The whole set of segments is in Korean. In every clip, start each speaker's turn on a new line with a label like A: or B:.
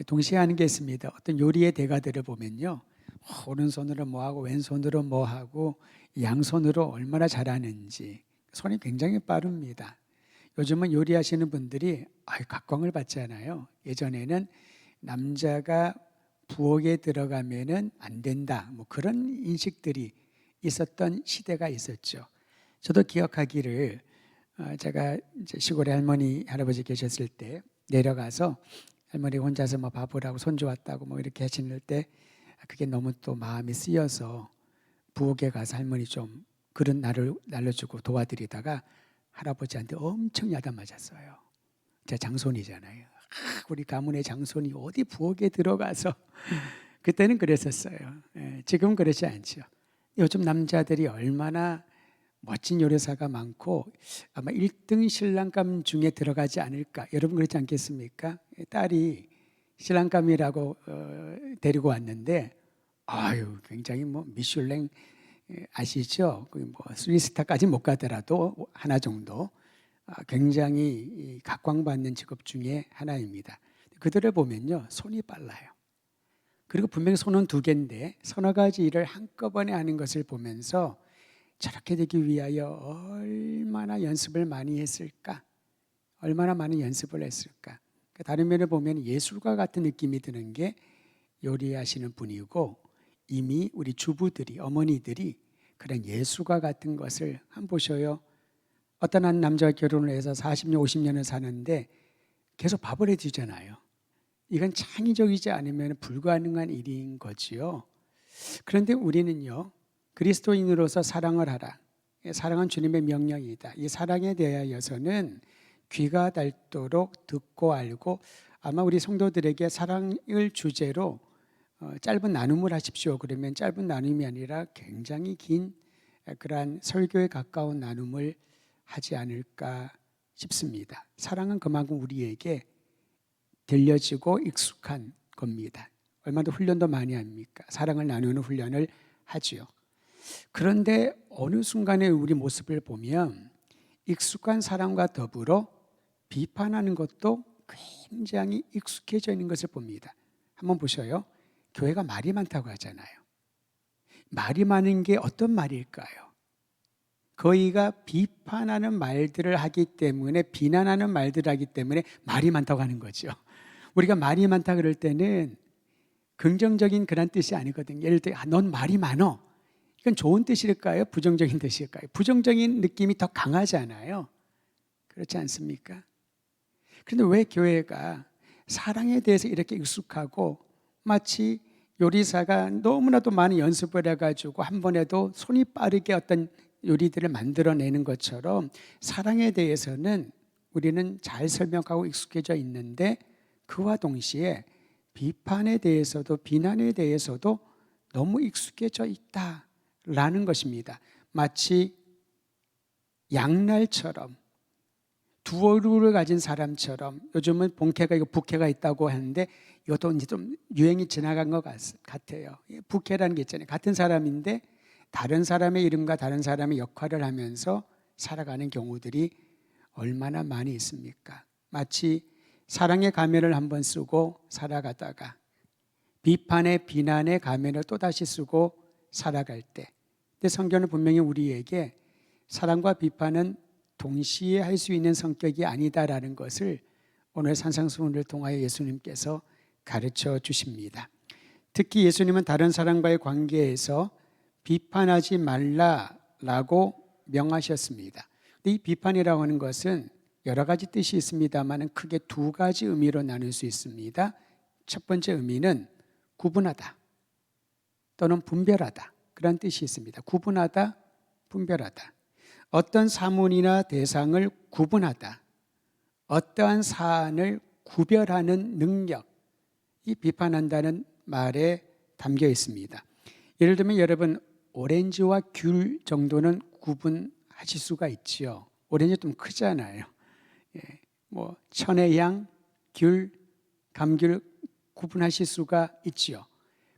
A: 동시에 하는 게 있습니다. 어떤 요리의 대가들을 보면요, 오른손으로 뭐하고 왼손으로 뭐하고 양손으로 얼마나 잘하는지 손이 굉장히 빠릅니다. 요즘은 요리하시는 분들이 각광을 받잖아요. 예전에는 남자가 부엌에 들어가면은 안 된다, 뭐 그런 인식들이 있었던 시대가 있었죠. 저도 기억하기를 제가 이제 시골에 할머니 할아버지 계셨을 때 내려가서 할머니 혼자서 뭐 밥을 하고 손주 왔다고 뭐 이렇게 하시는 때 그게 너무 또 마음이 쓰여서 부엌에 가서 할머니 좀 그릇 날려주고 도와드리다가 할아버지한테 엄청 야단 맞았어요. 제 장손이잖아요. 우리 가문의 장손이 어디 부엌에 들어가서 그때는 그랬었어요. 지금 그렇지 않죠. 요즘 남자들이 얼마나 멋진 요리사가 많고 아마 1등 신랑감 중에 들어가지 않을까. 여러분 그렇지 않겠습니까? 딸이 신랑감이라고 데리고 왔는데 굉장히 뭐 미슐랭 아시죠? 뭐 3스타까지 못 가더라도 하나 정도 굉장히 각광받는 직업 중에 하나입니다. 그들을 보면요, 손이 빨라요. 그리고 분명히 손은 두 개인데 서너 가지 일을 한꺼번에 하는 것을 보면서 저렇게 되기 위하여 얼마나 연습을 많이 했을까? 얼마나 많은 연습을 했을까? 다른 면을 보면 예술가 같은 느낌이 드는 게 요리하시는 분이고, 이미 우리 주부들이, 어머니들이 그런 예술가 같은 것을 한번 보셔요. 어떤 한 남자와 결혼을 해서 40년, 50년을 사는데 계속 밥을 해주잖아요. 이건 창의적이지 않으면 불가능한 일인 거지요. 그런데 우리는요, 그리스도인으로서 사랑을 하라. 사랑은 주님의 명령이다. 이 사랑에 대하여서는 귀가 닳도록 듣고 알고, 아마 우리 성도들에게 사랑을 주제로 짧은 나눔을 하십시오. 그러면 짧은 나눔이 아니라 굉장히 긴 그러한 설교에 가까운 나눔을 하지 않을까 싶습니다. 사랑은 그만큼 우리에게 들려지고 익숙한 겁니다. 얼마나 훈련도 많이 합니까? 사랑을 나누는 훈련을 하지요. 그런데 어느 순간에 우리 모습을 보면 익숙한 사랑과 더불어 비판하는 것도 굉장히 익숙해져 있는 것을 봅니다. 한번 보셔요. 교회가 말이 많다고 하잖아요. 말이 많은 게 어떤 말일까요? 거의가 비판하는 말들을 하기 때문에, 비난하는 말들을 하기 때문에 말이 많다고 하는 거죠. 우리가 말이 많다 그럴 때는 긍정적인 그런 뜻이 아니거든요. 예를 들어 넌 말이 많어. 이건 좋은 뜻일까요? 부정적인 뜻일까요? 부정적인 느낌이 더 강하잖아요. 그렇지 않습니까? 그런데 왜 교회가 사랑에 대해서 이렇게 익숙하고 마치 요리사가 너무나도 많은 연습을 해가지고 한 번에도 손이 빠르게 어떤 요리들을 만들어내는 것처럼 사랑에 대해서는 우리는 잘 설명하고 익숙해져 있는데 그와 동시에 비판에 대해서도 비난에 대해서도 너무 익숙해져 있다라는 것입니다. 마치 양날처럼 두 얼굴을 가진 사람처럼, 요즘은 본캐가 있고 부캐가 있다고 하는데 이것도 이제 좀 유행이 지나간 것 같아요. 부캐라는 게 있잖아요. 같은 사람인데 다른 사람의 이름과 다른 사람의 역할을 하면서 살아가는 경우들이 얼마나 많이 있습니까? 마치 사랑의 가면을 한번 쓰고 살아가다가 비판의 비난의 가면을 또다시 쓰고 살아갈 때, 근데 성경은 분명히 우리에게 사랑과 비판은 동시에 할 수 있는 성격이 아니다라는 것을 오늘 산상수훈을 통하여 예수님께서 가르쳐 주십니다. 특히 예수님은 다른 사람과의 관계에서 비판하지 말라라고 명하셨습니다. 이 비판이라고 하는 것은 여러 가지 뜻이 있습니다만 크게 두 가지 의미로 나눌 수 있습니다. 첫 번째 의미는 구분하다 또는 분별하다, 그런 뜻이 있습니다. 구분하다, 분별하다. 어떤 사문이나 대상을 구분하다, 어떠한 사안을 구별하는 능력, 이 비판한다는 말에 담겨 있습니다. 예를 들면 여러분, 오렌지와 귤 정도는 구분하실 수가 있지요. 오렌지 좀 크잖아요. 뭐 천혜향, 귤, 감귤 구분하실 수가 있지요.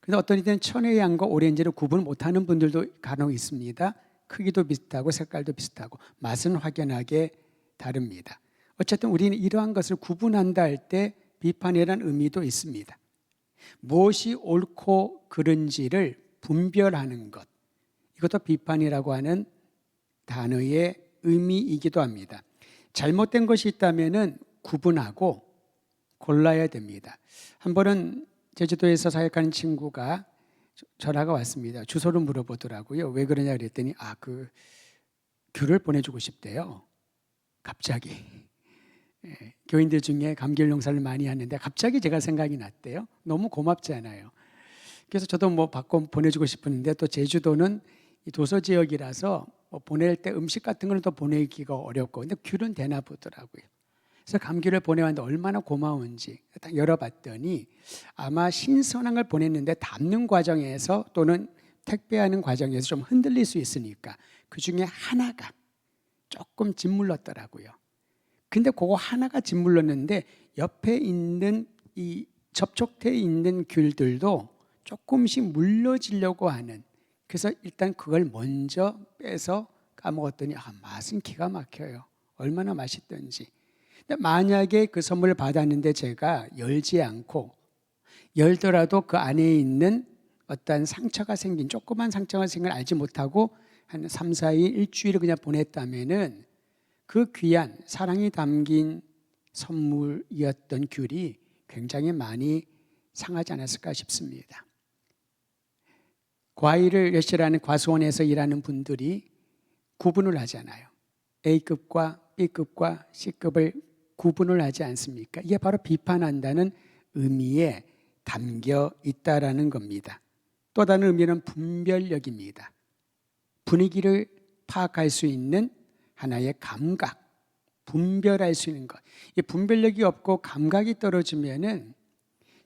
A: 그런데 어떤 이들은 천혜향과 오렌지를 구분 못하는 분들도 간혹 있습니다. 크기도 비슷하고 색깔도 비슷하고 맛은 확연하게 다릅니다. 어쨌든 우리는 이러한 것을 구분한다 할 때 비판이라는 의미도 있습니다. 무엇이 옳고 그른지를 분별하는 것, 이것도 비판이라고 하는 단어의 의미이기도 합니다. 잘못된 것이 있다면 구분하고 골라야 됩니다. 한 번은 제주도에서 사역하는 친구가 전화가 왔습니다. 주소를 물어보더라고요. 왜 그러냐 그랬더니 그 귤을 보내주고 싶대요. 갑자기. 교인들 중에 감귤 농사를 많이 하는데 갑자기 제가 생각이 났대요. 너무 고맙지 않아요. 그래서 저도 뭐 받고 보내주고 싶었는데 또 제주도는 도서 지역이라서 보낼 때 음식 같은 거는 또 보내기가 어렵고, 근데 귤은 되나 보더라고요. 그래서 감귤을 보내왔는데 얼마나 고마운지 딱 열어봤더니 아마 신선한 걸 보냈는데 담는 과정에서 또는 택배하는 과정에서 좀 흔들릴 수 있으니까 그 중에 하나가 조금 짓물렀더라고요. 근데 그거 하나가 짓물렀는데 옆에 있는 이 접촉되어 있는 귤들도 조금씩 물러지려고 하는, 그래서 일단 그걸 먼저 빼서 까먹었더니 맛은 기가 막혀요. 얼마나 맛있던지. 근데 만약에 그 선물을 받았는데 제가 열지 않고, 열더라도 그 안에 있는 어떤 상처가 생긴, 조그만 상처가 생긴 걸 알지 못하고 한 3, 4일, 일주일을 그냥 보냈다면은 그 귀한 사랑이 담긴 선물이었던 귤이 굉장히 많이 상하지 않았을까 싶습니다. 과일을 열실하는 과수원에서 일하는 분들이 구분을 하잖아요. A급과 B급과 C급을 구분을 하지 않습니까? 이게 바로 비판한다는 의미에 담겨 있다라는 겁니다. 또 다른 의미는 분별력입니다. 분위기를 파악할 수 있는 하나의 감각, 분별할 수 있는 것. 이 분별력이 없고 감각이 떨어지면은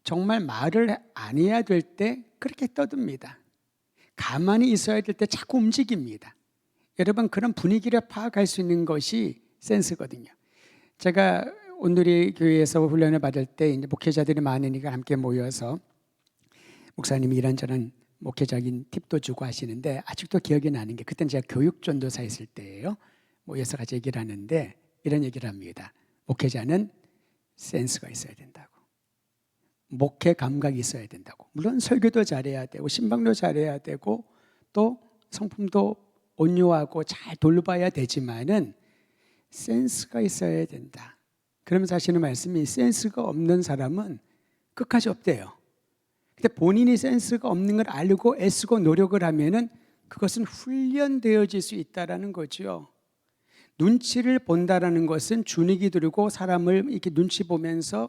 A: 정말 말을 안 해야 될 때 그렇게 떠듭니다. 가만히 있어야 될 때 자꾸 움직입니다. 여러분, 그런 분위기를 파악할 수 있는 것이 센스거든요. 제가 온누리 교회에서 훈련을 받을 때 이제 목회자들이 많으니까 함께 모여서 목사님이 이런저런 목회적인 팁도 주고 하시는데, 아직도 기억이 나는 게 그때는 제가 교육전도사 했을 때예요. 모여서 같이 얘기를 하는데 이런 얘기를 합니다. 목회자는 센스가 있어야 된다고. 목회 감각이 있어야 된다고. 물론 설교도 잘해야 되고 신방도 잘해야 되고 또 성품도 온유하고 잘 돌봐야 되지만은 센스가 있어야 된다. 그러면서 하시는 말씀이 센스가 없는 사람은 끝까지 없대요. 근데 본인이 센스가 없는 걸 알고 애쓰고 노력을 하면은 그것은 훈련되어질 수 있다라는 거죠. 눈치를 본다라는 것은 주눅이 들고 사람을 이렇게 눈치 보면서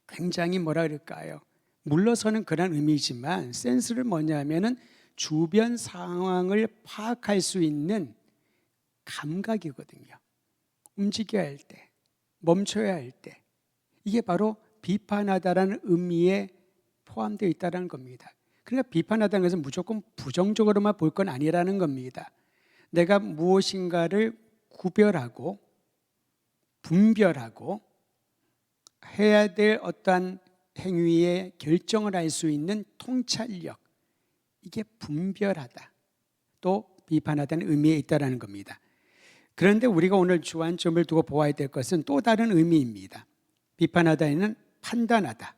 A: 굉장히 뭐라 그럴까요? 물러서는 그런 의미지만 센스를 뭐냐면은 주변 상황을 파악할 수 있는 감각이거든요. 움직여야 할 때, 멈춰야 할 때, 이게 바로 비판하다라는 의미에 포함되어 있다는 겁니다. 그러니까 비판하다는 것은 무조건 부정적으로만 볼 건 아니라는 겁니다. 내가 무엇인가를 구별하고 분별하고 해야 될 어떠한 행위의 결정을 할 수 있는 통찰력, 이게 분별하다, 또 비판하다는 의미에 있다는 겁니다. 그런데 우리가 오늘 주안점을 두고 보아야 될 것은 또 다른 의미입니다. 비판하다에는 판단하다,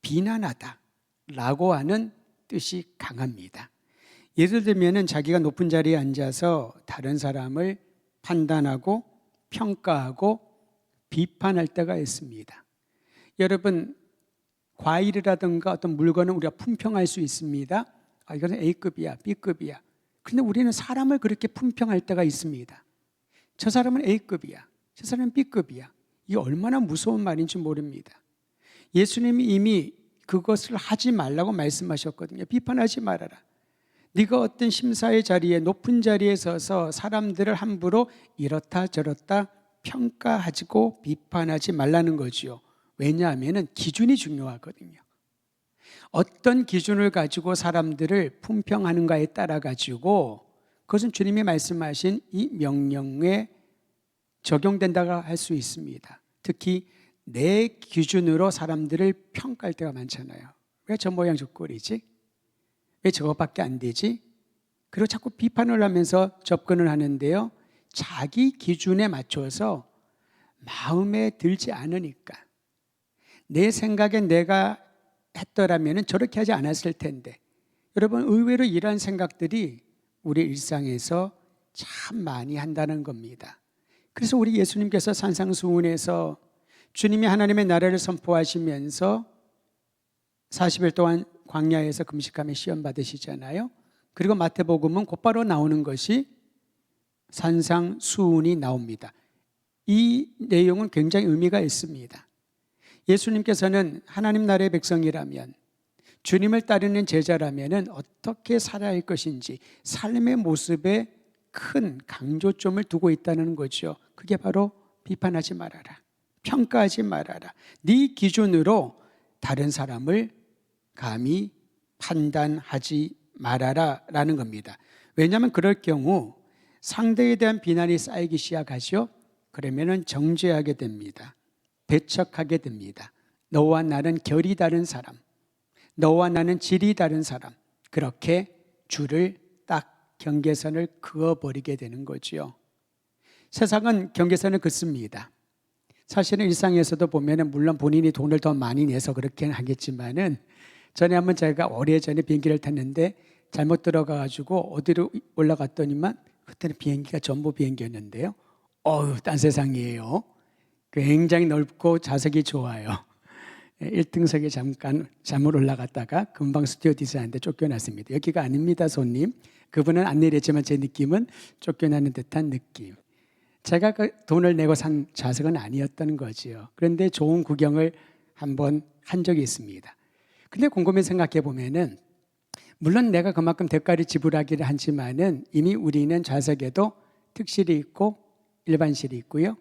A: 비난하다 라고 하는 뜻이 강합니다. 예를 들면 자기가 높은 자리에 앉아서 다른 사람을 판단하고 평가하고 비판할 때가 있습니다. 여러분, 과일이라든가 어떤 물건은 우리가 품평할 수 있습니다. 이거는 A급이야, B급이야. 그런데 우리는 사람을 그렇게 품평할 때가 있습니다. 저 사람은 A급이야, 저 사람은 B급이야. 이게 얼마나 무서운 말인지 모릅니다. 예수님이 이미 그것을 하지 말라고 말씀하셨거든요. 비판하지 말아라. 네가 어떤 심사의 자리에, 높은 자리에 서서 사람들을 함부로 이렇다 저렇다 평가하고 비판하지 말라는 거지요. 왜냐하면 기준이 중요하거든요. 어떤 기준을 가지고 사람들을 품평하는가에 따라 가지고 그것은 주님이 말씀하신 이 명령에 적용된다고 할 수 있습니다. 특히 내 기준으로 사람들을 평가할 때가 많잖아요. 왜 저 모양 저 꼴이지? 왜 저것밖에 안 되지? 그리고 자꾸 비판을 하면서 접근을 하는데요, 자기 기준에 맞춰서 마음에 들지 않으니까, 내 생각에 내가 했더라면 저렇게 하지 않았을 텐데. 여러분, 의외로 이러한 생각들이 우리 일상에서 참 많이 한다는 겁니다. 그래서 우리 예수님께서 산상수훈에서 주님이 하나님의 나라를 선포하시면서 40일 동안 광야에서 금식하며 시험 받으시잖아요. 그리고 마태복음은 곧바로 나오는 것이 산상수훈이 나옵니다. 이 내용은 굉장히 의미가 있습니다. 예수님께서는 하나님 나라의 백성이라면, 주님을 따르는 제자라면 어떻게 살아야 할 것인지 삶의 모습에 큰 강조점을 두고 있다는 거죠. 그게 바로 비판하지 말아라, 평가하지 말아라, 네 기준으로 다른 사람을 감히 판단하지 말아라 라는 겁니다. 왜냐하면 그럴 경우 상대에 대한 비난이 쌓이기 시작하죠. 그러면 정죄하게 됩니다. 배척하게 됩니다. 너와 나는 결이 다른 사람, 너와 나는 질이 다른 사람, 그렇게 줄을 딱 경계선을 그어버리게 되는 거죠. 세상은 경계선을 긋습니다. 사실은 일상에서도 보면 물론 본인이 돈을 더 많이 내서 그렇게 하겠지만은, 전에 한번 제가 오래전에 비행기를 탔는데 잘못 들어가가지고 어디로 올라갔더니만 그때는 비행기가 전부 비행기였는데요. 딴 세상이에요. 굉장히 넓고 좌석이 좋아요. 1등석에 잠깐 잘못 올라갔다가 금방 스튜어디스한테 쫓겨났습니다. 여기가 아닙니다, 손님. 그분은 안 내렸지만 제 느낌은 쫓겨나는 듯한 느낌. 제가 그 돈을 내고 산 좌석은 아니었던 거지요. 그런데 좋은 구경을 한번 한 적이 있습니다. 근데 곰곰이 생각해 보면은, 물론 내가 그만큼 대가를 지불하기를 하지만은 이미 우리는 좌석에도 특실이 있고 일반실이 있고요,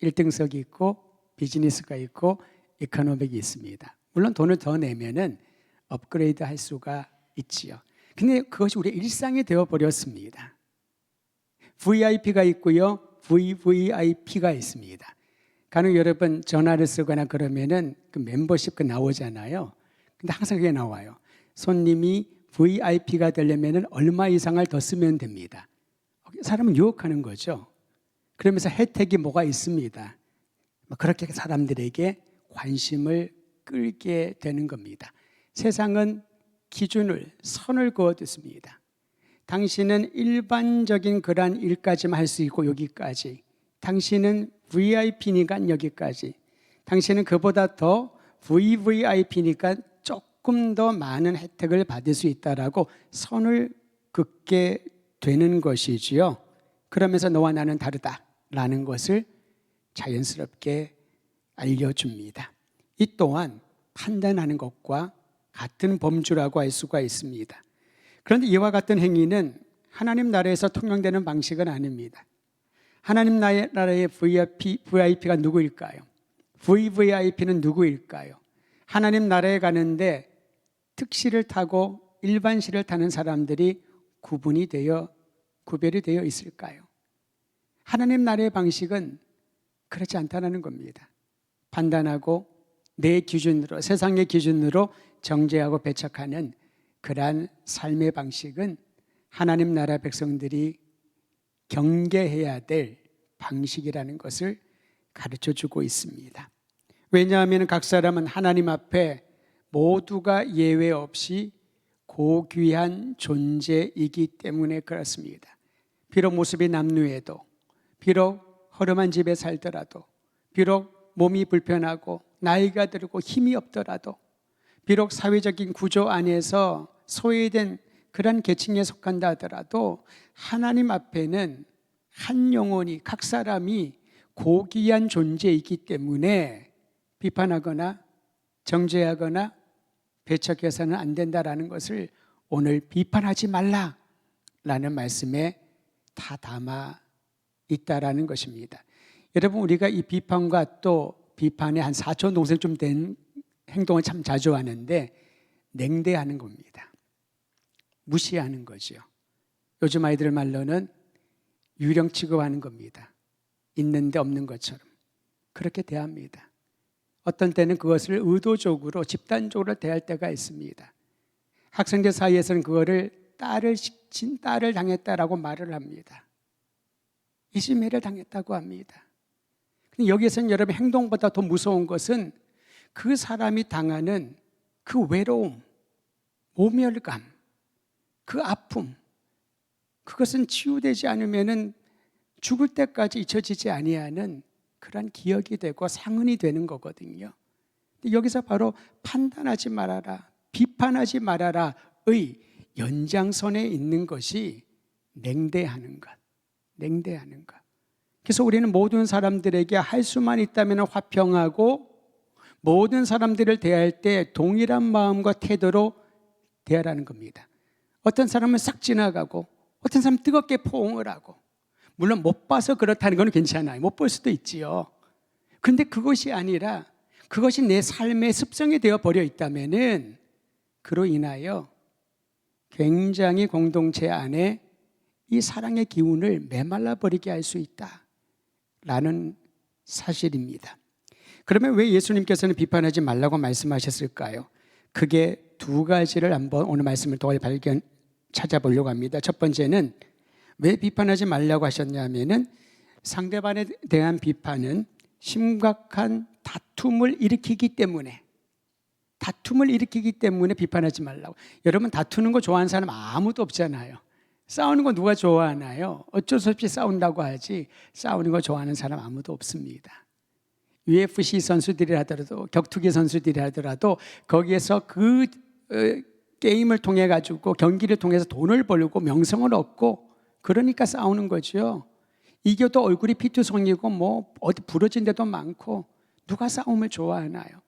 A: 1등석이 있고 비즈니스가 있고 이코노믹이 있습니다. 물론 돈을 더 내면은 업그레이드 할 수가 있지요. 근데 그것이 우리의 일상이 되어 버렸습니다. VIP가 있고요, VVIP가 있습니다. 간혹 여러분 전화를 쓰거나 그러면은 그 멤버십 그 나오잖아요. 근데 항상 그게 나와요. 손님이 VIP가 되려면은 얼마 이상을 더 쓰면 됩니다. 사람은 유혹하는 거죠. 그러면서 혜택이 뭐가 있습니다. 그렇게 사람들에게 관심을 끌게 되는 겁니다. 세상은 기준을, 선을 그어뒀습니다. 당신은 일반적인 그러한 일까지만 할 수 있고 여기까지, 당신은 VIP니까 여기까지, 당신은 그보다 더 VVIP니까 조금 더 많은 혜택을 받을 수 있다라고 선을 긋게 되는 것이지요. 그러면서 너와 나는 다르다라는 것을 자연스럽게 알려줍니다. 이 또한 판단하는 것과 같은 범주라고 할 수가 있습니다. 그런데 이와 같은 행위는 하나님 나라에서 통용되는 방식은 아닙니다. 하나님 나라의 VIP가 누구일까요? VVIP는 누구일까요? 하나님 나라에 가는데 특실을 타고 일반실을 타는 사람들이 구별이 되어 있을까요? 하나님 나라의 방식은 그렇지 않다는 겁니다. 판단하고 내 기준으로, 세상의 기준으로 정죄하고 배척하는 그러한 삶의 방식은 하나님 나라 백성들이 경계해야 될 방식이라는 것을 가르쳐주고 있습니다. 왜냐하면 각 사람은 하나님 앞에 모두가 예외 없이 고귀한 존재이기 때문에 그렇습니다. 비록 모습이 남루해도, 비록 허름한 집에 살더라도, 비록 몸이 불편하고 나이가 들고 힘이 없더라도, 비록 사회적인 구조 안에서 소외된 그런 계층에 속한다 하더라도 하나님 앞에는 한 영혼이, 각 사람이 고귀한 존재이기 때문에 비판하거나 정죄하거나 배척해서는 안 된다라는 것을 오늘 비판하지 말라라는 말씀에 다 담아 있다라는 것입니다. 여러분, 우리가 이 비판과 또 비판의 한 사촌 동생쯤 된 행동을 참 자주 하는데, 냉대하는 겁니다. 무시하는 거죠. 요즘 아이들 말로는 유령 취급하는 겁니다. 있는데 없는 것처럼 그렇게 대합니다. 어떤 때는 그것을 의도적으로 집단적으로 대할 때가 있습니다. 학생들 사이에서는 그거를 딸을 당했다라고 말을 합니다. 이심해를 당했다고 합니다. 여기에서는 여러분, 행동보다 더 무서운 것은 그 사람이 당하는 그 외로움, 모멸감, 그 아픔, 그것은 치유되지 않으면은 죽을 때까지 잊혀지지 아니하는 그런 기억이 되고 상흔이 되는 거거든요. 여기서 바로 판단하지 말아라, 비판하지 말아라의 연장선에 있는 것이 냉대하는 것, 냉대하는 것. 그래서 우리는 모든 사람들에게 할 수만 있다면 화평하고 모든 사람들을 대할 때 동일한 마음과 태도로 대하라는 겁니다. 어떤 사람은 싹 지나가고 어떤 사람은 뜨겁게 포옹을 하고, 물론 못 봐서 그렇다는 건 괜찮아요. 못 볼 수도 있지요. 그런데 그것이 아니라 그것이 내 삶의 습성이 되어 버려 있다면은 그로 인하여 굉장히 공동체 안에 이 사랑의 기운을 메말라 버리게 할 수 있다라는 사실입니다. 그러면 왜 예수님께서는 비판하지 말라고 말씀하셨을까요? 그게 두 가지를 한번 오늘 말씀을 통해 찾아보려고 합니다. 첫 번째는 왜 비판하지 말라고 하셨냐면은 상대방에 대한 비판은 심각한 다툼을 일으키기 때문에 비판하지 말라고. 여러분, 다투는 거 좋아하는 사람 아무도 없잖아요. 싸우는 거 누가 좋아하나요? 어쩔 수 없이 싸운다고 하지 싸우는 거 좋아하는 사람 아무도 없습니다. UFC 선수들이 하더라도, 격투기 선수들이 하더라도 거기에서 그 게임을 통해 가지고, 경기를 통해서 돈을 벌고 명성을 얻고 그러니까 싸우는 거죠. 이겨도 얼굴이 피투성이고 뭐 어디 부러진 데도 많고 누가 싸움을 좋아하나요?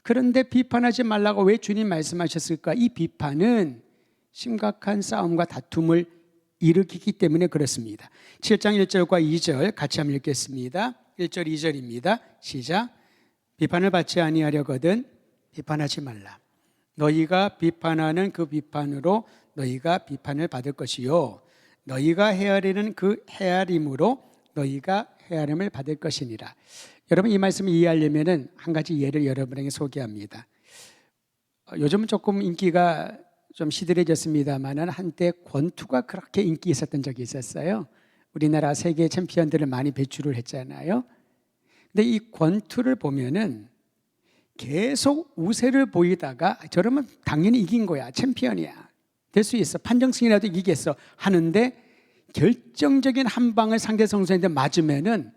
A: 그런데 비판하지 말라고 왜 주님 말씀하셨을까? 이 비판은 심각한 싸움과 다툼을 일으키기 때문에 그렇습니다. 7장 1절과 2절 같이 한번 읽겠습니다. 1절 2절입니다. 시작. 비판을 받지 아니하려거든 비판하지 말라. 너희가 비판하는 그 비판으로 너희가 비판을 받을 것이요, 너희가 헤아리는 그 헤아림으로 너희가 헤아림을 받을 것이니라. 여러분, 이 말씀을 이해하려면 한 가지 예를 여러분에게 소개합니다. 요즘은 조금 인기가 좀 시들해졌습니다만 한때 권투가 그렇게 인기 있었던 적이 있었어요. 우리나라 세계 챔피언들을 많이 배출을 했잖아요. 근데 이 권투를 보면은 계속 우세를 보이다가 저러면 당연히 이긴 거야, 챔피언이야, 될 수 있어, 판정승이라도 이기겠어 하는데 결정적인 한 방을 상대 선수한테 맞으면은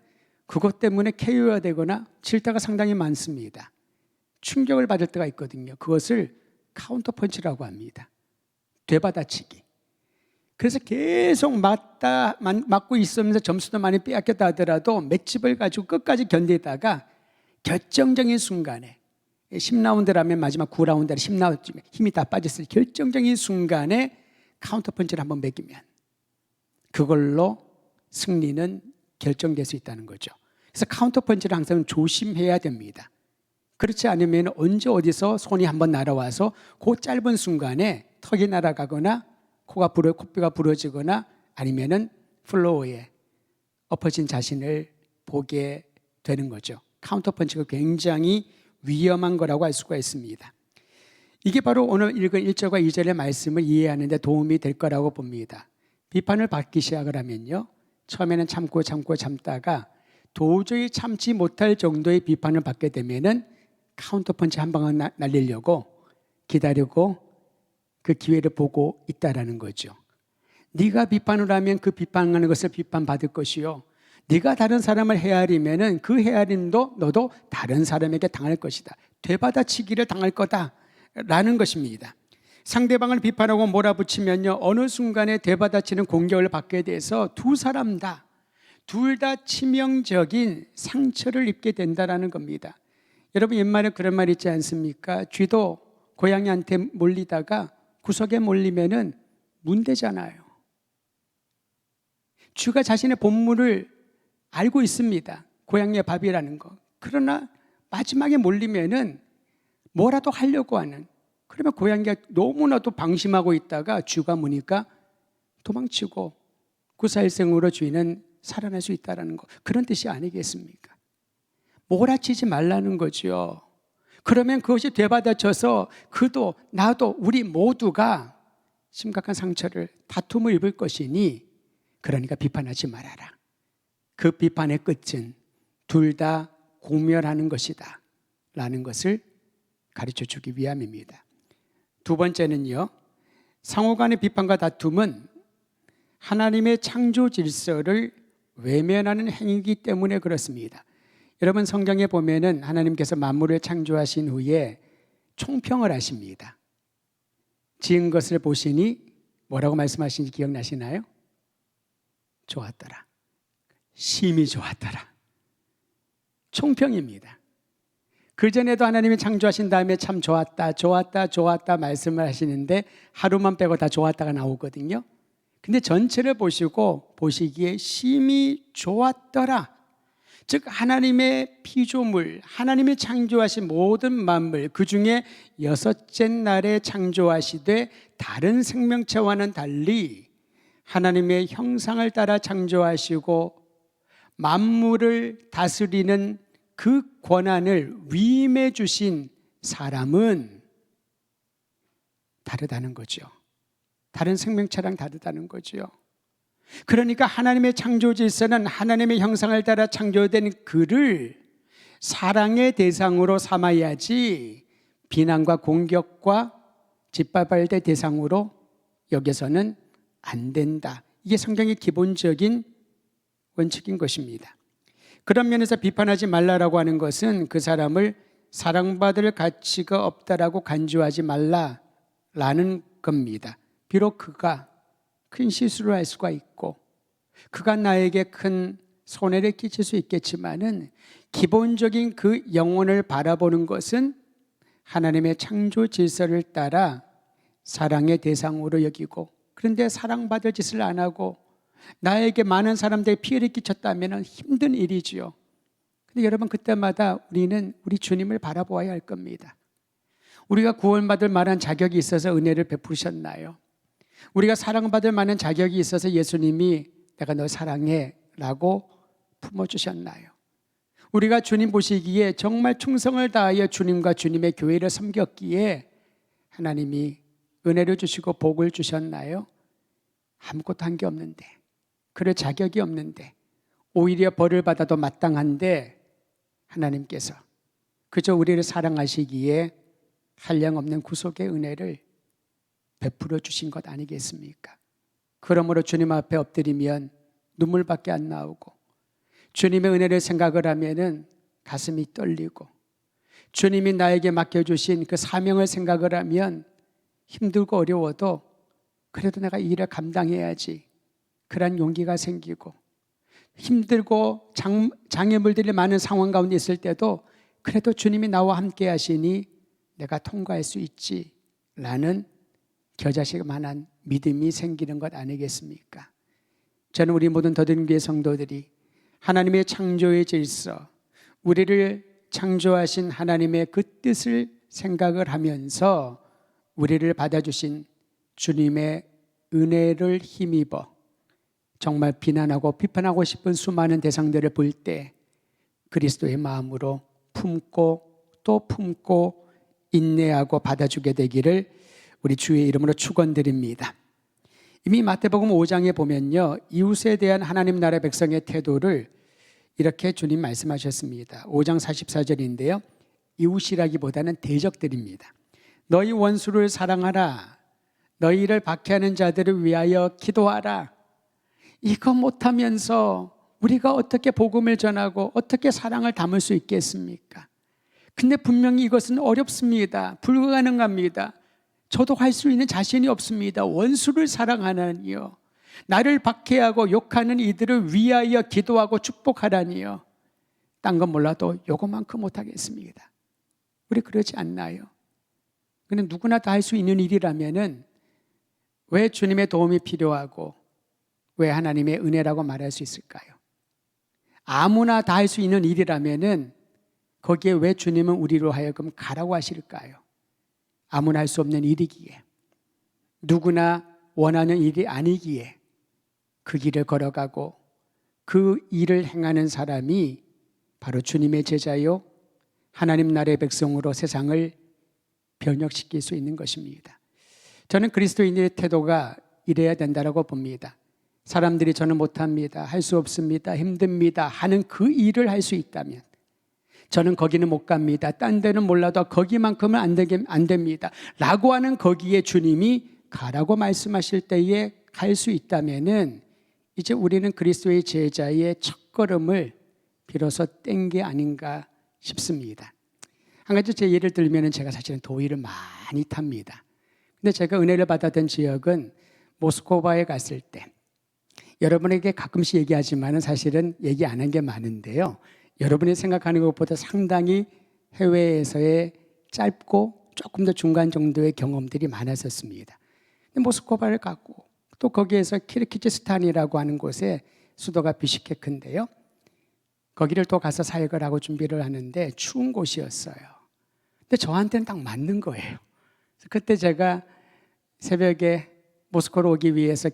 A: 그것 때문에 KO가 되거나 질 때가 상당히 많습니다. 충격을 받을 때가 있거든요. 그것을 카운터 펀치라고 합니다. 되받아치기. 그래서 계속 맞고 있으면서 점수도 많이 빼앗겼다 하더라도 맷집을 가지고 끝까지 견디다가 결정적인 순간에 10라운드라면 마지막 9라운드에 10라운드쯤에 힘이 다 빠졌을 결정적인 순간에 카운터 펀치를 한번 매기면 그걸로 승리는 결정될 수 있다는 거죠. 그래서 카운터 펀치를 항상 조심해야 됩니다. 그렇지 않으면 언제 어디서 손이 한번 날아와서 그 짧은 순간에 턱이 날아가거나 코뼈가 부러지거나 아니면은 플로어에 엎어진 자신을 보게 되는 거죠. 카운터 펀치가 굉장히 위험한 거라고 할 수가 있습니다. 이게 바로 오늘 읽은 1절과 2절의 말씀을 이해하는 데 도움이 될 거라고 봅니다. 비판을 받기 시작을 하면요, 처음에는 참다가 도저히 참지 못할 정도의 비판을 받게 되면은 카운터 펀치 한 방을 날리려고 기다리고 그 기회를 보고 있다라는 거죠. 네가 비판을 하면 그 비판하는 것을 비판받을 것이요, 네가 다른 사람을 헤아리면은 그 헤아림도 너도 다른 사람에게 당할 것이다, 되받아치기를 당할 거다라는 것입니다. 상대방을 비판하고 몰아붙이면요, 어느 순간에 되받아치는 공격을 받게 돼서 두 사람 다 둘 다 치명적인 상처를 입게 된다라는 겁니다. 여러분, 옛말에 그런 말 있지 않습니까? 쥐도 고양이한테 몰리다가 구석에 몰리면은 문대잖아요. 쥐가 자신의 본물을 알고 있습니다. 고양이의 밥이라는 거. 그러나 마지막에 몰리면은 뭐라도 하려고 하는, 그러면 고양이가 너무나도 방심하고 있다가 쥐가 무니까 도망치고 구사일생으로 주인은 살아날 수 있다는 거, 그런 뜻이 아니겠습니까? 몰아치지 말라는 거죠. 그러면 그것이 되받아쳐서 그도 나도 우리 모두가 심각한 상처를, 다툼을 입을 것이니, 그러니까 비판하지 말아라. 그 비판의 끝은 둘 다 공멸하는 것이다 라는 것을 가르쳐 주기 위함입니다. 두 번째는요, 상호 간의 비판과 다툼은 하나님의 창조 질서를 외면하는 행위이기 때문에 그렇습니다. 여러분, 성경에 보면은 하나님께서 만물을 창조하신 후에 총평을 하십니다. 지은 것을 보시니 뭐라고 말씀하시는지 기억나시나요? 좋았더라. 심히 좋았더라. 총평입니다. 그전에도 하나님이 창조하신 다음에 참 좋았다, 좋았다, 좋았다 말씀을 하시는데 하루만 빼고 다 좋았다가 나오거든요. 근데 전체를 보시기에 심히 좋았더라. 즉 하나님의 피조물, 하나님이 창조하신 모든 만물, 그 중에 여섯째 날에 창조하시되 다른 생명체와는 달리 하나님의 형상을 따라 창조하시고 만물을 다스리는 그 권한을 위임해 주신 사람은 다르다는 거죠. 다른 생명체랑 다르다는 거죠. 그러니까 하나님의 창조 질서는 하나님의 형상을 따라 창조된 그를 사랑의 대상으로 삼아야지 비난과 공격과 짓밟을 대상으로 여기서는 안 된다. 이게 성경의 기본적인 원칙인 것입니다. 그런 면에서 비판하지 말라라고 하는 것은 그 사람을 사랑받을 가치가 없다라고 간주하지 말라라는 겁니다. 비록 그가 큰 실수를 할 수가 있고 그가 나에게 큰 손해를 끼칠 수 있겠지만은 기본적인 그 영혼을 바라보는 것은 하나님의 창조 질서를 따라 사랑의 대상으로 여기고, 그런데 사랑받을 짓을 안 하고 나에게 많은 사람들이 피해를 끼쳤다면 힘든 일이지요. 근데 여러분, 그때마다 우리는 우리 주님을 바라보아야 할 겁니다. 우리가 구원받을 만한 자격이 있어서 은혜를 베푸셨나요? 우리가 사랑받을 만한 자격이 있어서 예수님이 내가 너 사랑해 라고 품어주셨나요? 우리가 주님 보시기에 정말 충성을 다하여 주님과 주님의 교회를 섬겼기에 하나님이 은혜를 주시고 복을 주셨나요? 아무것도 한 게 없는데, 그럴 자격이 없는데, 오히려 벌을 받아도 마땅한데 하나님께서 그저 우리를 사랑하시기에 한량없는 구속의 은혜를 베풀어 주신 것 아니겠습니까? 그러므로 주님 앞에 엎드리면 눈물밖에 안 나오고, 주님의 은혜를 생각을 하면은 가슴이 떨리고, 주님이 나에게 맡겨주신 그 사명을 생각을 하면 힘들고 어려워도 그래도 내가 이 일을 감당해야지, 그런 용기가 생기고, 힘들고 장애물들이 많은 상황 가운데 있을 때도 그래도 주님이 나와 함께 하시니 내가 통과할 수 있지 라는 겨자씨만한 믿음이 생기는 것 아니겠습니까? 저는 우리 모든 더든교회 성도들이 하나님의 창조의 질서, 우리를 창조하신 하나님의 그 뜻을 생각을 하면서 우리를 받아주신 주님의 은혜를 힘입어 정말 비난하고 비판하고 싶은 수많은 대상들을 볼 때 그리스도의 마음으로 품고 또 품고 인내하고 받아주게 되기를 우리 주의 이름으로 축원드립니다. 이미 마태복음 5장에 보면요, 이웃에 대한 하나님 나라 백성의 태도를 이렇게 주님 말씀하셨습니다. 5장 44절인데요 이웃이라기보다는 대적들입니다. 너희 원수를 사랑하라, 너희를 박해하는 자들을 위하여 기도하라. 이거 못하면서 우리가 어떻게 복음을 전하고 어떻게 사랑을 담을 수 있겠습니까? 근데 분명히 이것은 어렵습니다. 불가능합니다. 저도 할 수 있는 자신이 없습니다. 원수를 사랑하라니요, 나를 박해하고 욕하는 이들을 위하여 기도하고 축복하라니요. 딴 건 몰라도 요거만큼 못하겠습니다. 우리 그러지 않나요? 근데 누구나 다 할 수 있는 일이라면은 왜 주님의 도움이 필요하고 왜 하나님의 은혜라고 말할 수 있을까요? 아무나 다 할 수 있는 일이라면은 거기에 왜 주님은 우리로 하여금 가라고 하실까요? 아무나 할 수 없는 일이기에, 누구나 원하는 일이 아니기에 그 길을 걸어가고 그 일을 행하는 사람이 바로 주님의 제자요 하나님 나라의 백성으로 세상을 변혁시킬 수 있는 것입니다. 저는 그리스도인의 태도가 이래야 된다고 봅니다. 사람들이 저는 못합니다, 할 수 없습니다, 힘듭니다 하는 그 일을 할 수 있다면, 저는 거기는 못 갑니다. 딴 데는 몰라도 거기만큼은 안 됩니다. 라고 하는 거기에 주님이 가라고 말씀하실 때에 갈 수 있다면은 이제 우리는 그리스도의 제자의 첫걸음을 비로소 뗀 게 아닌가 싶습니다. 한 가지 제 예를 들면 제가 사실은 도의를 많이 탑니다. 근데 제가 은혜를 받았던 지역은 모스크바에 갔을 때, 여러분에게 가끔씩 얘기하지만 사실은 얘기 안 한 게 많은데요. 여러분이 생각하는 것보다 상당히 해외에서의 짧고 조금 더 중간 정도의 경험들이 많았었습니다. 모스크바를 갔고 또 거기에서 키르기즈스탄이라고 하는 곳에 수도가 비슈케크인데요. 거기를 또 가서 사역을 하고 준비를 하는데 추운 곳이었어요. 근데 저한테는 딱 맞는 거예요. 그때 제가 새벽에 모스크바로 오기 위해서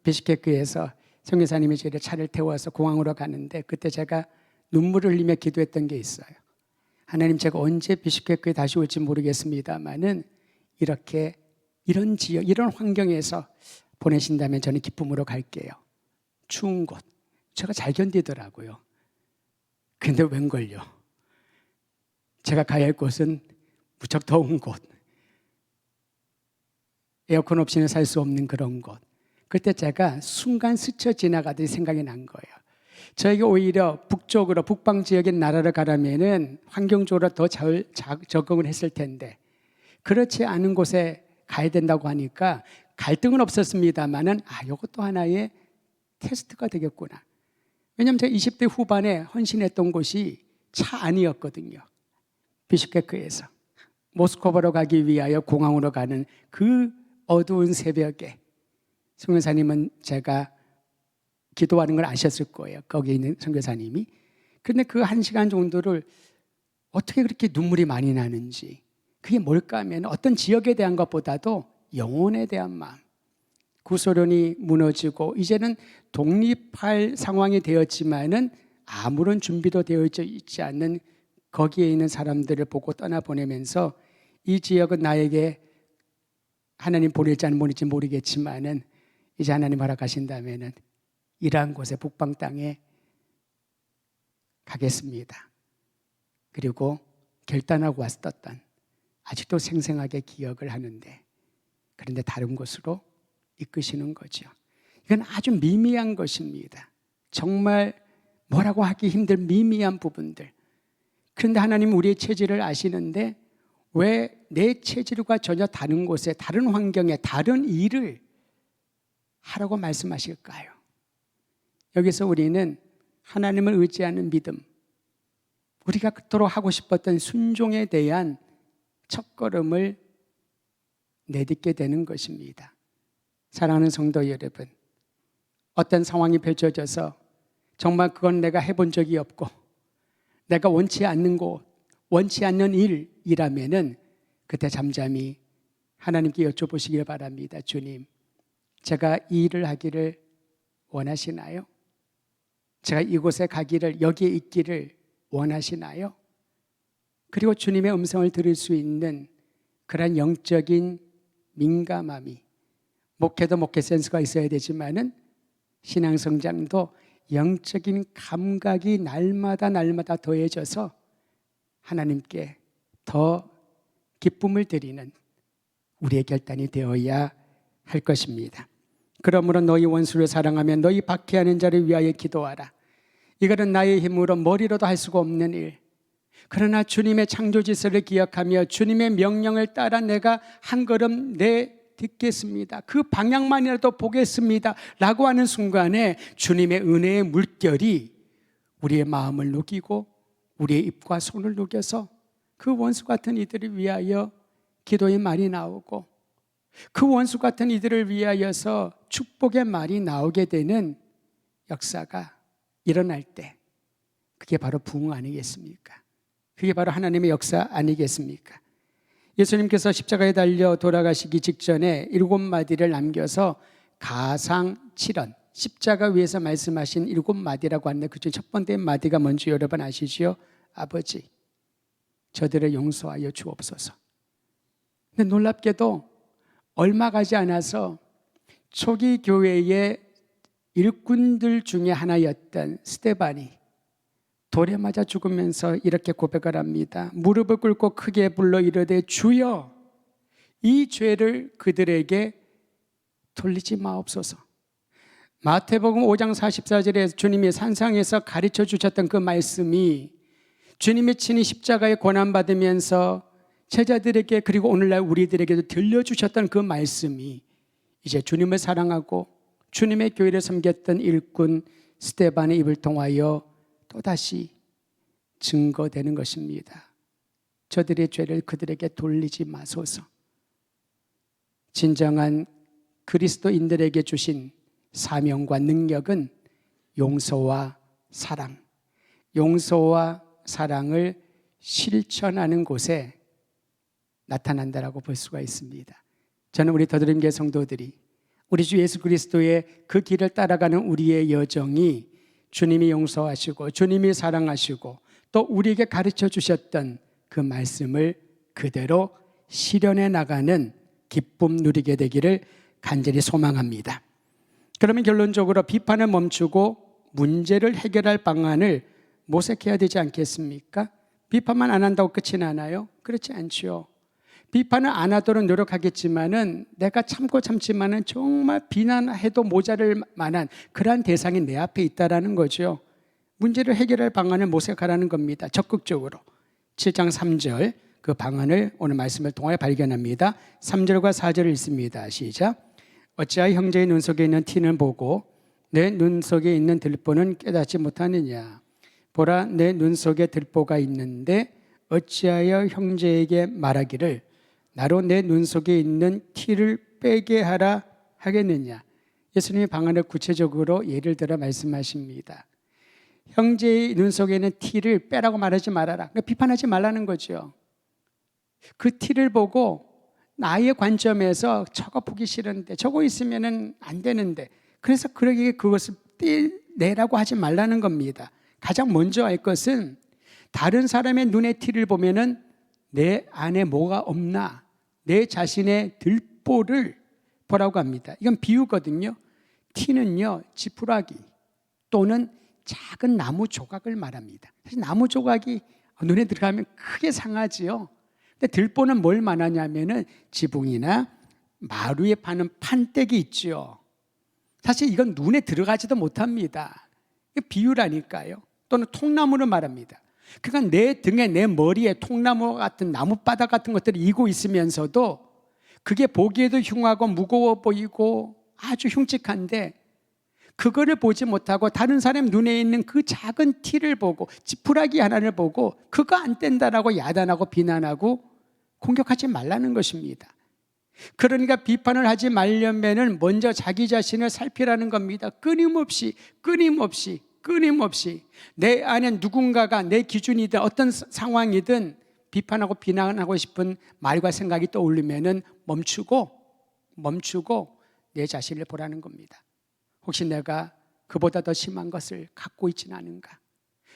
A: 비슈케크에서 선교사님이 저희를 차를 태워서 공항으로 가는데 그때 제가 눈물을 흘리며 기도했던 게 있어요. 하나님, 제가 언제 비슈케크에 다시 올지 모르겠습니다만은 이렇게 이런 지역, 이런 환경에서 보내신다면 저는 기쁨으로 갈게요. 추운 곳. 제가 잘 견디더라고요. 근데 웬걸요? 제가 가야 할 곳은 무척 더운 곳. 에어컨 없이는 살 수 없는 그런 곳. 그때 제가 순간 스쳐 지나가더니 생각이 난 거예요. 저에게 오히려 북쪽으로, 북방 지역의 나라를 가라면은 환경적으로 더 잘 적응을 했을 텐데 그렇지 않은 곳에 가야 된다고 하니까 갈등은 없었습니다만은 이것도 하나의 테스트가 되겠구나. 왜냐하면 제가 20대 후반에 헌신했던 곳이 차 안이었거든요. 비슈케크에서 모스크바로 가기 위하여 공항으로 가는 그 어두운 새벽에 선교사님은 제가 기도하는 걸 아셨을 거예요. 거기에 있는 선교사님이. 그런데 그 1시간 정도를 어떻게 그렇게 눈물이 많이 나는지, 그게 뭘까 하면 어떤 지역에 대한 것보다도 영혼에 대한 마음. 구소련이 무너지고 이제는 독립할 상황이 되었지만은 아무런 준비도 되어 있지 않는 거기에 있는 사람들을 보고 떠나보내면서 이 지역은 나에게 하나님 보낼지 안 보낼지 모르겠지만은 이제 하나님 허락하신다면은 이러한 곳에 북방 땅에 가겠습니다. 그리고 결단하고 왔었던 아직도 생생하게 기억을 하는데, 그런데 다른 곳으로 이끄시는 거죠. 이건 아주 미미한 것입니다. 정말 뭐라고 하기 힘든 미미한 부분들. 그런데 하나님은 우리의 체질을 아시는데 왜 내 체질과 전혀 다른 곳에, 다른 환경에, 다른 일을 하라고 말씀하실까요? 여기서 우리는 하나님을 의지하는 믿음, 우리가 그토록 하고 싶었던 순종에 대한 첫걸음을 내딛게 되는 것입니다. 사랑하는 성도 여러분, 어떤 상황이 펼쳐져서 정말 그건 내가 해본 적이 없고 내가 원치 않는 곳, 원치 않는 일이라면은 그때 잠잠히 하나님께 여쭤보시길 바랍니다. 주님, 제가 이 일을 하기를 원하시나요? 제가 이곳에 가기를, 여기에 있기를 원하시나요? 그리고 주님의 음성을 들을 수 있는 그런 영적인 민감함이, 목회도 목회 센스가 있어야 되지만은 신앙 성장도 영적인 감각이 날마다 더해져서 하나님께 더 기쁨을 드리는 우리의 결단이 되어야 할 것입니다. 그러므로 너희 원수를 사랑하며 너희 박해하는 자를 위하여 기도하라. 이것은 나의 힘으로 머리로도 할 수가 없는 일. 그러나 주님의 창조 질서를 기억하며 주님의 명령을 따라 내가 한 걸음 내딛겠습니다. 그 방향만이라도 보겠습니다. 라고 하는 순간에 주님의 은혜의 물결이 우리의 마음을 녹이고 우리의 입과 손을 녹여서 그 원수 같은 이들을 위하여 기도의 말이 나오고 그 원수 같은 이들을 위하여서 축복의 말이 나오게 되는 역사가 일어날 때, 그게 바로 부흥 아니겠습니까? 그게 바로 하나님의 역사 아니겠습니까? 예수님께서 십자가에 달려 돌아가시기 직전에 7마디를 남겨서 가상칠언, 십자가 위에서 말씀하신 7마디라고 하는데 그중 첫 번째 마디가 뭔지 여러분 아시죠? 아버지, 저들을 용서하여 주옵소서. 근데 놀랍게도 얼마 가지 않아서 초기 교회의 일꾼들 중에 하나였던 스데반이 돌에 맞아 죽으면서 이렇게 고백을 합니다. 무릎을 꿇고 크게 불러 이르되 주여 이 죄를 그들에게 돌리지 마옵소서. 마태복음 5장 44절에 주님이 산상에서 가르쳐 주셨던 그 말씀이 주님이 친히 십자가에 고난받으면서 제자들에게 그리고 오늘날 우리들에게도 들려주셨던 그 말씀이 이제 주님을 사랑하고 주님의 교회를 섬겼던 일꾼 스데반의 입을 통하여 또다시 증거되는 것입니다. 저들의 죄를 그들에게 돌리지 마소서. 진정한 그리스도인들에게 주신 사명과 능력은 용서와 사랑, 용서와 사랑을 실천하는 곳에 나타난다라고 볼 수가 있습니다. 저는 우리 더드림교회 성도들이 우리 주 예수 그리스도의 그 길을 따라가는 우리의 여정이 주님이 용서하시고 주님이 사랑하시고 또 우리에게 가르쳐 주셨던 그 말씀을 그대로 실현해 나가는 기쁨 누리게 되기를 간절히 소망합니다. 그러면 결론적으로 비판을 멈추고 문제를 해결할 방안을 모색해야 되지 않겠습니까? 비판만 안 한다고 끝이 나나요? 그렇지 않죠. 비판을 안 하도록 노력하겠지만은 내가 참지만은 정말 비난해도 모자랄 만한 그러한 대상이 내 앞에 있다라는 거죠. 문제를 해결할 방안을 모색하라는 겁니다. 적극적으로. 7장 3절 그 방안을 오늘 말씀을 통하여 발견합니다. 3절과 4절을 읽습니다. 시작. 어찌하여 형제의 눈 속에 있는 티는 보고 내 눈 속에 있는 들보는 깨닫지 못하느냐. 보라, 내 눈 속에 들보가 있는데 어찌하여 형제에게 말하기를 나로 내 눈 속에 있는 티를 빼게 하라 하겠느냐. 예수님이 방안을 구체적으로 예를 들어 말씀하십니다. 형제의 눈 속에 있는 티를 빼라고 말하지 말아라. 그러니까 비판하지 말라는 거죠. 그 티를 보고 나의 관점에서 저거 보기 싫은데 저거 있으면 안 되는데 그래서 그것을 떼내라고 하지 말라는 겁니다. 가장 먼저 할 것은 다른 사람의 눈의 티를 보면은 내 안에 뭐가 없나 내 자신의 들보를 보라고 합니다. 이건 비유거든요. 티는요 지푸라기 또는 작은 나무 조각을 말합니다. 사실 나무 조각이 눈에 들어가면 크게 상하지요. 근데 들보는 뭘 말하냐면은 지붕이나 마루에 파는 판때기 있죠. 사실 이건 눈에 들어가지도 못합니다. 이게 비유라니까요. 또는 통나무를 말합니다. 그러니까 내 등에 내 머리에 통나무 같은 나무바닥 같은 것들이 이고 있으면서도 그게 보기에도 흉하고 무거워 보이고 아주 흉측한데 그거를 보지 못하고 다른 사람 눈에 있는 그 작은 티를 보고 지푸라기 하나를 보고 그거 안 뗀다라고 야단하고 비난하고 공격하지 말라는 것입니다. 그러니까 비판을 하지 말려면은 먼저 자기 자신을 살피라는 겁니다. 끊임없이 내 안에 누군가가 내 기준이든 어떤 상황이든 비판하고 비난하고 싶은 말과 생각이 떠오르면은 멈추고 내 자신을 보라는 겁니다. 혹시 내가 그보다 더 심한 것을 갖고 있지는 않은가?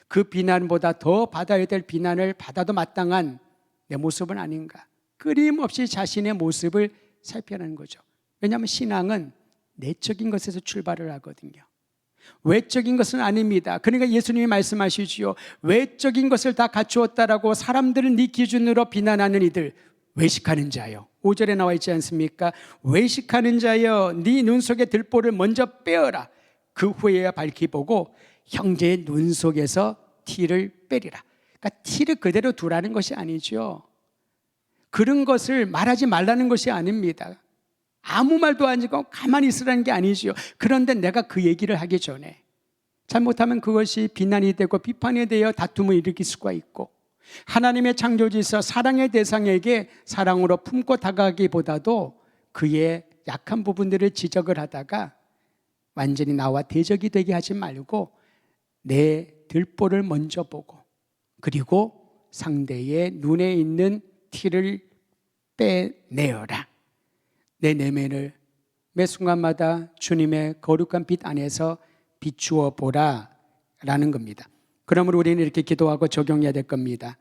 A: 그 비난보다 더 받아야 될 비난을 받아도 마땅한 내 모습은 아닌가? 끊임없이 자신의 모습을 살펴내는 거죠. 왜냐하면 신앙은 내적인 것에서 출발을 하거든요. 외적인 것은 아닙니다. 그러니까 예수님이 말씀하시지요. 외적인 것을 다 갖추었다라고 사람들은 네 기준으로 비난하는 이들 외식하는 자요. 5절에 나와 있지 않습니까? 외식하는 자여 네 눈 속에 들보를 먼저 빼어라. 그 후에야 밝히 보고 형제의 눈 속에서 티를 빼리라. 그러니까 티를 그대로 두라는 것이 아니죠. 그런 것을 말하지 말라는 것이 아닙니다. 아무 말도 안 하고 가만히 있으라는 게 아니죠. 그런데 내가 그 얘기를 하기 전에 잘못하면 그것이 비난이 되고 비판이 되어 다툼을 일으킬 수가 있고 하나님의 창조주에서 사랑의 대상에게 사랑으로 품고 다가가기보다도 그의 약한 부분들을 지적을 하다가 완전히 나와 대적이 되게 하지 말고 내 들보를 먼저 보고 그리고 상대의 눈에 있는 티를 빼내어라. 내 내면을 매 순간마다 주님의 거룩한 빛 안에서 비추어 보라 라는 겁니다. 그러므로 우리는 이렇게 기도하고 적용해야 될 겁니다.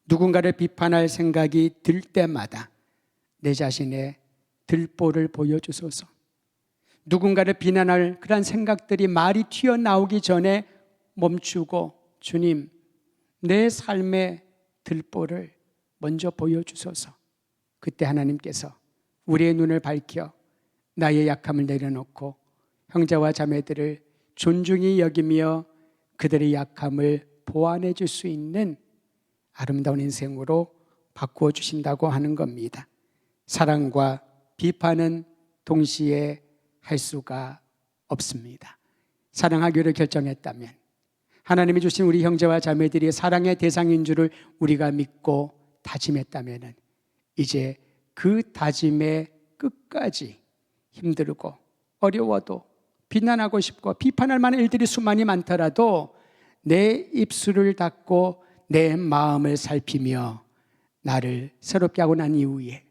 A: 누군가를 비판할 생각이 들 때마다 내 자신의 들보를 보여주소서. 누군가를 비난할 그런 생각들이 말이 튀어나오기 전에 멈추고 주님 내 삶의 들보를 먼저 보여주소서. 그때 하나님께서 우리의 눈을 밝혀 나의 약함을 내려놓고 형제와 자매들을 존중히 여기며 그들의 약함을 보완해 줄 수 있는 아름다운 인생으로 바꾸어 주신다고 하는 겁니다. 사랑과 비판은 동시에 할 수가 없습니다. 사랑하기로 결정했다면, 하나님이 주신 우리 형제와 자매들이 사랑의 대상인 줄을 우리가 믿고 다짐했다면, 이제 그 다짐의 끝까지 힘들고 어려워도 비난하고 싶고 비판할 만한 일들이 수많이 많더라도 내 입술을 닫고 내 마음을 살피며 나를 새롭게 하고 난 이후에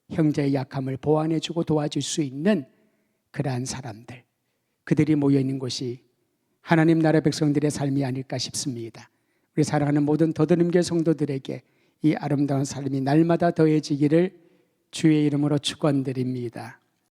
A: 형제의 약함을 보완해주고 도와줄 수 있는 그러한 사람들, 그들이 모여있는 곳이 하나님 나라 백성들의 삶이 아닐까 싶습니다. 우리 사랑하는 모든 더드림교회 성도들에게 이 아름다운 삶이 날마다 더해지기를 주의 이름으로 축원드립니다.